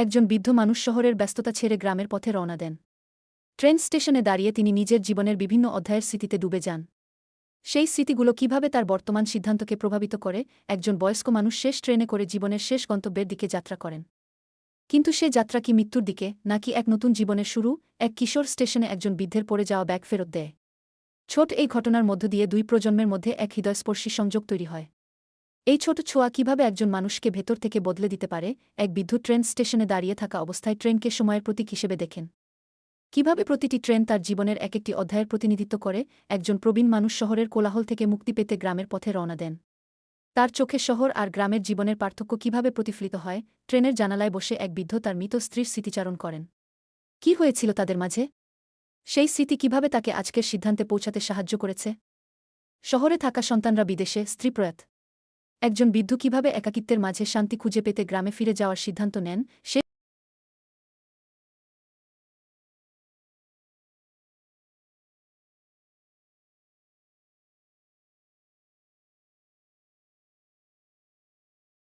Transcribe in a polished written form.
একজন বৃদ্ধ মানুষ শহরের ব্যস্ততা ছেড়ে গ্রামের পথে রওনা দেন। ট্রেন স্টেশনে দাঁড়িয়ে তিনি নিজের জীবনের বিভিন্ন অধ্যায়ের স্মৃতিতে ডুবে যান। সেই স্মৃতিগুলো কিভাবে তার বর্তমান সিদ্ধান্তকে প্রভাবিত করে। একজন বয়স্ক মানুষ শেষ ট্রেনে করে জীবনের শেষ গন্তব্যের দিকে যাত্রা করেন। কিন্তু সে যাত্রা কি মৃত্যুর দিকে, নাকি এক নতুন জীবনের শুরু? এক কিশোর স্টেশনে একজন বৃদ্ধের পড়ে যাওয়া ব্যাগ ফেরত দেয়। ছোট এই ঘটনার মধ্য দিয়ে দুই প্রজন্মের মধ্যে এক হৃদয়স্পর্শী সংযোগ তৈরি হয়। এই ছোট ছোঁয়া কিভাবে একজন মানুষকে ভেতর থেকে বদলে দিতে পারে। এক বৃদ্ধ ট্রেন স্টেশনে দাঁড়িয়ে থাকা অবস্থায় ট্রেনকে সময়ের প্রতীক হিসেবে দেখেন। কিভাবে প্রতিটি ট্রেন তার জীবনের এক একটি অধ্যায়ের প্রতিনিধিত্ব করে। একজন প্রবীণ মানুষ শহরের কোলাহল থেকে মুক্তি পেতে গ্রামের পথে রওনা দেন। তার চোখে শহর আর গ্রামের জীবনের পার্থক্য কিভাবে প্রতিফলিত হয়। ট্রেনের জানালায় বসে এক বৃদ্ধ তার মৃত স্ত্রীর স্মৃতিচারণ করেন। কি হয়েছিল তাদের মাঝে? সেই স্মৃতি কিভাবে তাকে আজকের সিদ্ধান্তে পৌঁছাতে সাহায্য করেছে। শহরে থাকা সন্তানরা বিদেশে, স্ত্রী প্রয়াত। একজন বৃদ্ধ কিভাবে একাকিত্বের মাঝে শান্তি খুঁজে পেতে গ্রামে ফিরে যাওয়ার সিদ্ধান্ত নেন। সে